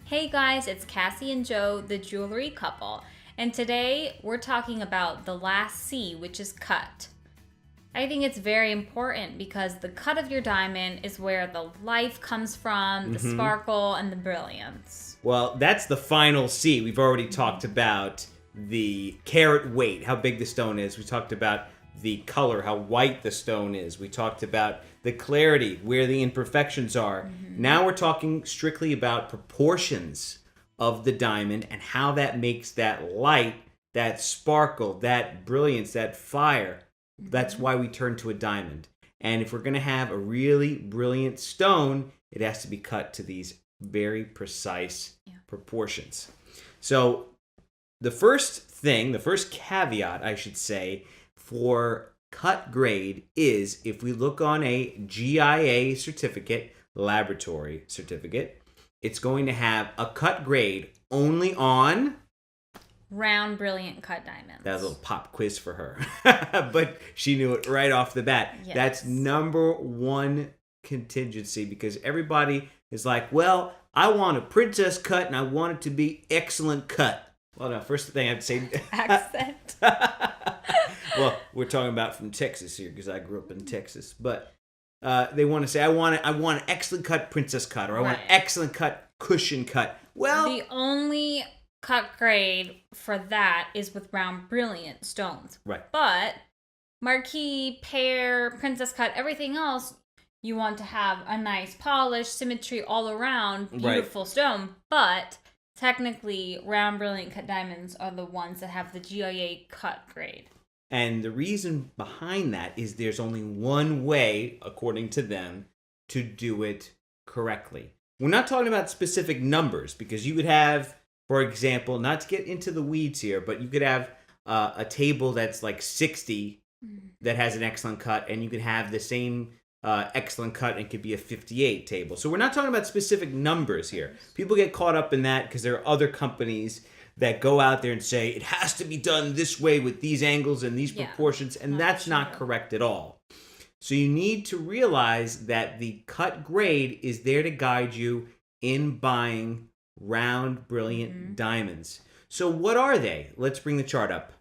Hey guys, it's Cassie and Joe, the jewelry couple, and today we're talking about the last C, which is cut. I think it's very important because the cut of your diamond is where the life comes from, the sparkle, and the brilliance. Well, that's the final C. We've already talked about the carat weight, how big the stone is. We talked about the color, how white the stone is. We talked about the clarity, where the imperfections are. Now we're talking strictly about proportions of the diamond and how that makes that light, that sparkle, that brilliance, that fire. That's why we turn to a diamond. And if we're going to have a really brilliant stone, it has to be cut to these very precise proportions. So the first caveat, I should say, for cut grade is if we look on a GIA certificate, laboratory certificate, it's going to have a cut grade only on round, brilliant cut diamonds. That was a little pop quiz for her. But she knew it right off the bat. Yes. That's number one contingency because everybody is like, well, I want a princess cut and I want it to be excellent cut. Well, no, first thing I have to say... Accent. Well, we're talking about from Texas here because I grew up in Texas. But they want to say, I want an excellent cut princess cut, or I want an excellent cut cushion cut. Well, the only cut grade for that is with round, brilliant stones. Right. But marquee, pear, princess cut, everything else, you want to have a nice polish, symmetry all around, beautiful stone. But technically, round, brilliant cut diamonds are the ones that have the GIA cut grade. And the reason behind that is there's only one way, according to them, to do it correctly. We're not talking about specific numbers because you could have, for example, not to get into the weeds here, but you could have a table that's like 60 that has an excellent cut, and you could have the same excellent cut and it could be a 58 table. So we're not talking about specific numbers here. People get caught up in that because there are other companies that go out there and say it has to be done this way with these angles and these proportions, and that's not correct at all. So you need to realize that the cut grade is there to guide you in buying round, brilliant diamonds. So what are they? Let's bring the chart up.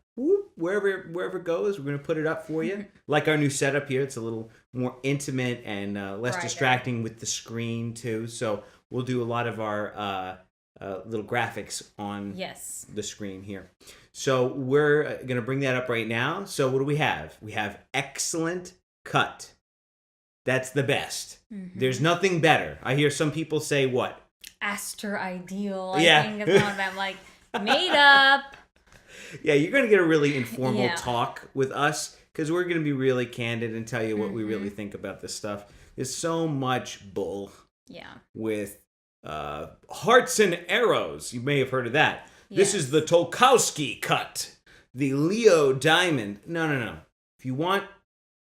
Wherever it goes, we're going to put it up for you. Like our new setup here, it's a little more intimate and less distracting with the screen too. So we'll do a lot of our little graphics on the screen here. So we're going to bring that up right now. So what do we have? We have excellent cut. That's the best. There's nothing better. I hear some people say what? Aster ideal. I think it's one of them, like, made up. Yeah, you're going to get a really informal talk with us because we're going to be really candid and tell you what we really think about this stuff. There's so much bull with hearts and arrows. You may have heard of that. This is the Tolkowski cut, the Leo diamond. No. If you want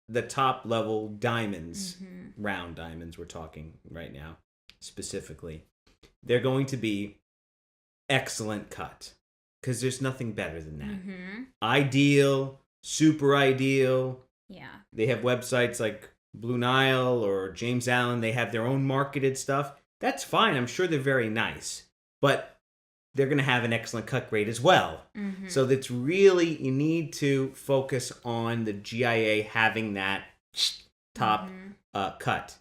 the top level diamonds, round diamonds we're talking right now specifically, they're going to be excellent cut because there's nothing better than that. Ideal, super ideal. Yeah. They have websites like Blue Nile or James Allen. They have their own marketed stuff. That's fine. I'm sure they're very nice. But they're going to have an excellent cut grade as well. So that's really, you need to focus on the GIA having that top cut.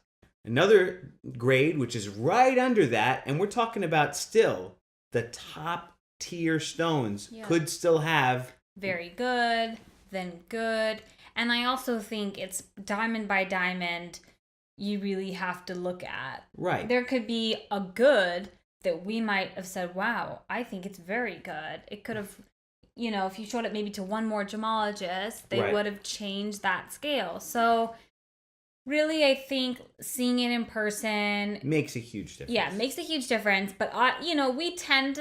Another grade, which is right under that, and we're talking about still the top tier stones could still have very good, then good. And I also think it's diamond by diamond you really have to look at. Right. There could be a good that we might have said, wow, I think it's very good. It could have, if you showed it maybe to one more gemologist, they would have changed that scale. So really, I think seeing it in person makes a huge difference. Yeah, makes a huge difference. But, we tend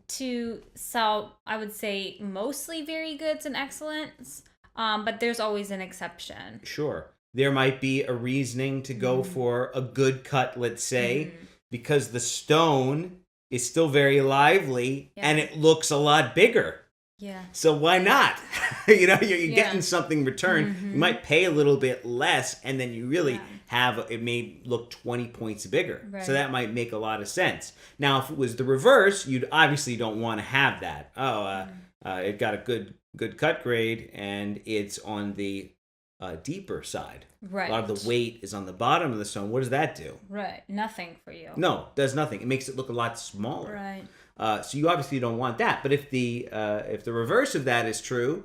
to sell, I would say, mostly very goods and excellence. But there's always an exception. Sure. There might be a reasoning to go for a good cut, let's say, because the stone is still very lively and it looks a lot bigger. Yeah. So why not? You're getting something returned. You might pay a little bit less, and then you really have it may look 20 points bigger. Right. So that might make a lot of sense. Now, if it was the reverse, you'd obviously don't want to have that. It got a good cut grade, and it's on the deeper side. Right. A lot of the weight is on the bottom of the stone. What does that do? Right. Nothing for you. No, it does nothing. It makes it look a lot smaller. Right. So you obviously don't want that. But if the reverse of that is true,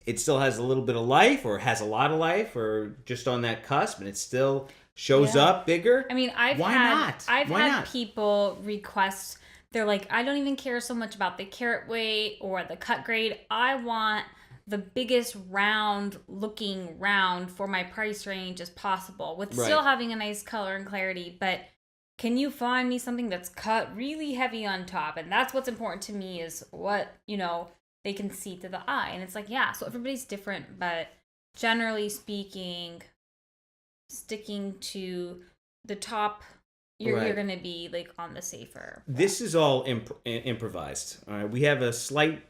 it still has a little bit of life, or has a lot of life, or just on that cusp, and it still shows up bigger. I mean, I've had people request. They're like, I don't even care so much about the carat weight or the cut grade. I want the biggest looking round for my price range as possible, with still having a nice color and clarity. But can you find me something that's cut really heavy on top? And that's what's important to me, is what, they can see to the eye. And it's like, so everybody's different, but generally speaking, sticking to the top, you're going to be like on the safer. This is all improvised. All right. We have a slight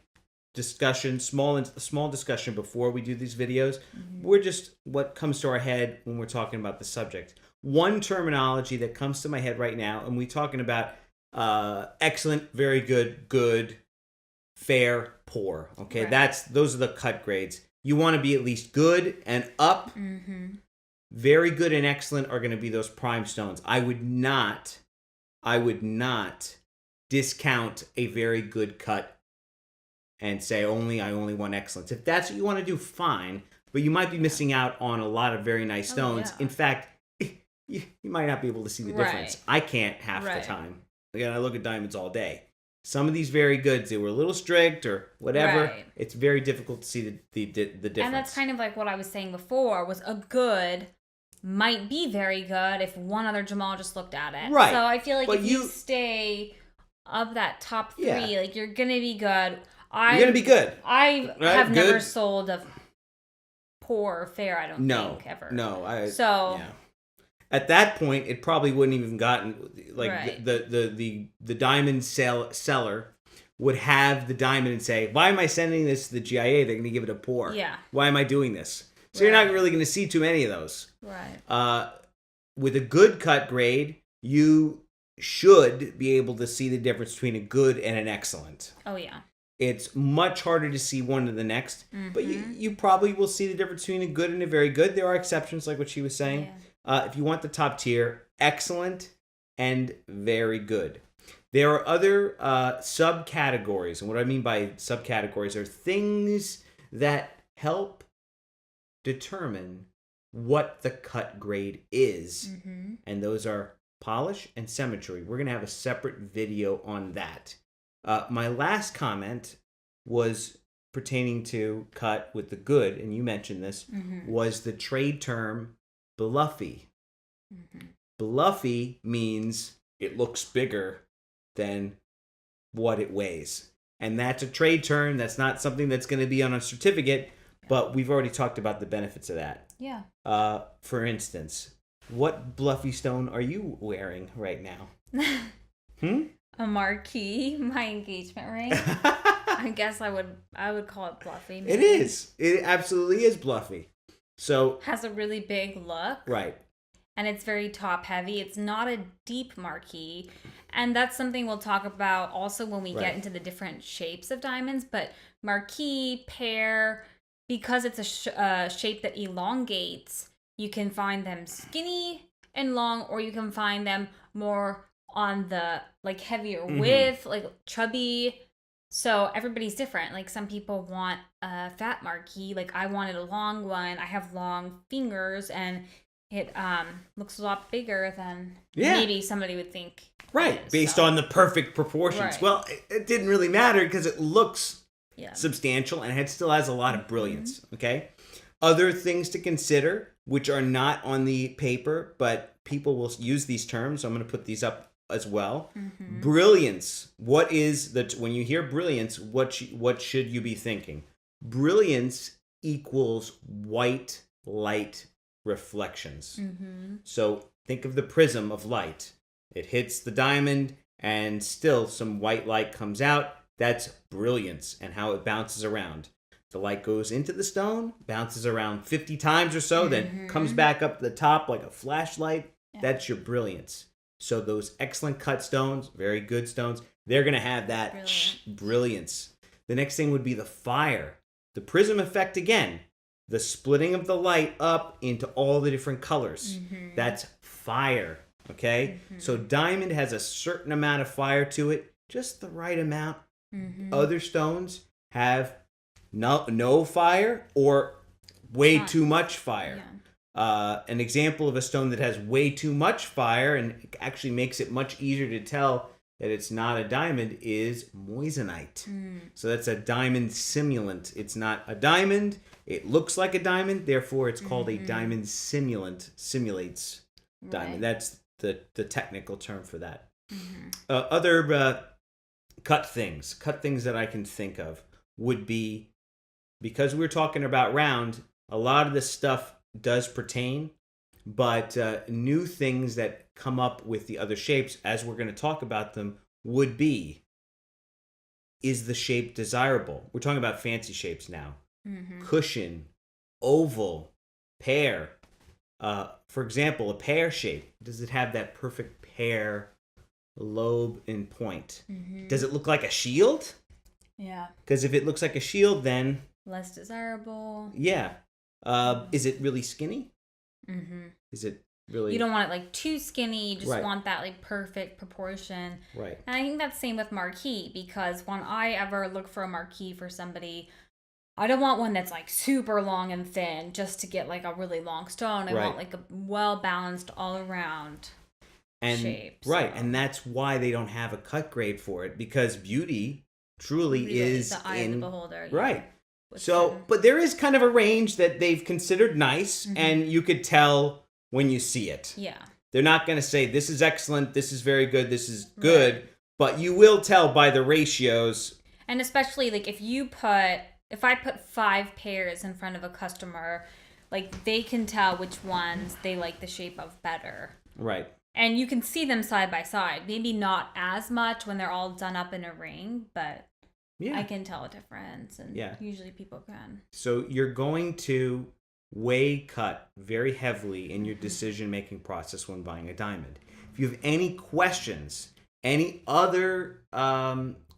discussion, small discussion before we do these videos. We're just what comes to our head when we're talking about the subject. One terminology that comes to my head right now, and we're talking about excellent, very good, good, fair, poor. Okay, those are the cut grades. You want to be at least good and up. Very good and excellent are going to be those prime stones. I would not discount a very good cut and say I only want excellence. If that's what you want to do, fine. But you might be missing out on a lot of very nice stones. In fact, you might not be able to see the difference. I can't half the time. Again, I look at diamonds all day. Some of these very goods, they were a little strict or whatever. It's very difficult to see the difference. And that's kind of like what I was saying before, was a good might be very good if one other gemologist looked at it. Right. So I feel like if you stay of that top three, like you're going to be good. You're going to be good. I have never sold a poor or fair, I don't think, ever. No. At that point, it probably wouldn't even gotten, like, the diamond seller would have the diamond and say, why am I sending this to the GIA? They're going to give it a poor. Yeah. Why am I doing this? So you're not really going to see too many of those. Right. With a good cut grade, you should be able to see the difference between a good and an excellent. Oh, yeah. It's much harder to see one to the next, but you probably will see the difference between a good and a very good. There are exceptions, like what she was saying. If you want the top tier, excellent and very good. There are other subcategories, and what I mean by subcategories are things that help determine what the cut grade is, and those are polish and symmetry. We're going to have a separate video on that. My last comment was pertaining to cut with the good, and you mentioned this, was the trade term bluffy. Bluffy means it looks bigger than what it weighs. And that's a trade term. That's not something that's going to be on a certificate, but we've already talked about the benefits of that. Yeah. For instance, what bluffy stone are you wearing right now? A marquee, my engagement ring. I guess I would call it bluffy. Maybe. It is. It absolutely is bluffy. So has a really big look. Right. And it's very top heavy. It's not a deep marquee. And that's something we'll talk about also when we get into the different shapes of diamonds. But marquee, pear, because it's a shape that elongates, you can find them skinny and long, or you can find them more on the like heavier width, like chubby. So everybody's different. Like some people want a fat marquee. Like I wanted a long one. I have long fingers, and it looks a lot bigger than maybe somebody would think. Right, based on the perfect proportions. Right. Well, it didn't really matter because it looks substantial, and it still has a lot of brilliance. Okay. Other things to consider, which are not on the paper, but people will use these terms. So I'm going to put these up as well. Brilliance. What is that? When you hear brilliance, what should you be thinking? Brilliance equals white light reflections. So think of the prism of light. It hits the diamond, and still some white light comes out. That's brilliance and how it bounces around. The light goes into the stone, bounces around 50 times or so, then comes back up to the top like a flashlight. Yeah. That's your brilliance. So those excellent cut stones, very good stones, they're going to have that brilliance. The next thing would be the fire. The prism effect again. The splitting of the light up into all the different colors. That's fire. Okay? So diamond has a certain amount of fire to it, just the right amount. Other stones have no fire or way too much fire. Yeah. An example of a stone that has way too much fire and actually makes it much easier to tell that it's not a diamond is moissanite. So that's a diamond simulant. It's not a diamond. It looks like a diamond. Therefore, it's called a diamond simulant. Simulates diamond. That's the technical term for that. Other cut things that I can think of would be, because we're talking about round, a lot of this stuff does pertain, but new things that come up with the other shapes, as we're going to talk about them, would be, is the shape desirable? We're talking about fancy shapes now. Cushion, oval, pear. For example, a pear shape. Does it have that perfect pear lobe and point? Does it look like a shield? Yeah. Because if it looks like a shield, then... less desirable. Yeah. Is it really skinny? Is it really... You don't want it like too skinny. You just want that like perfect proportion. Right. And I think that's the same with marquee, because when I ever look for a marquee for somebody, I don't want one that's like super long and thin just to get like a really long stone. I want like a well-balanced all around shape. Right. And that's why they don't have a cut grade for it, because beauty truly is the eye of the beholder. Right. So, but there is kind of a range that they've considered nice, and you could tell when you see it. Yeah. They're not going to say, this is excellent, this is very good, this is good, but you will tell by the ratios. And especially, like, if I put 5 pairs in front of a customer, like, they can tell which ones they like the shape of better. Right. And you can see them side by side. Maybe not as much when they're all done up in a ring, but... yeah. I can tell a difference, and usually people can. So you're going to weigh cut very heavily in your decision-making process when buying a diamond. If you have any questions, any other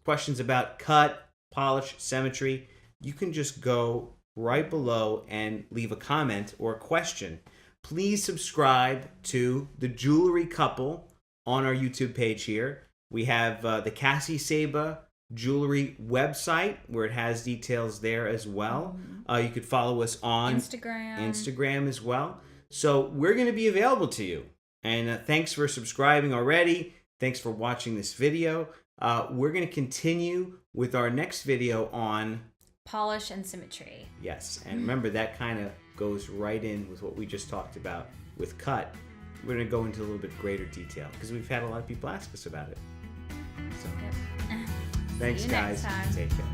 questions about cut, polish, symmetry, you can just go right below and leave a comment or a question. Please subscribe to The Jewelry Couple on our YouTube page here. We have the Cassie Saba jewelry website where it has details there as well. You could follow us on Instagram as well. So we're going to be available to you. And thanks for subscribing already. Thanks for watching this video. We're going to continue with our next video on polish and symmetry. Yes, and remember that kind of goes right in with what we just talked about with cut. We're going to go into a little bit greater detail because we've had a lot of people ask us about it. So. Thanks, guys. Take care.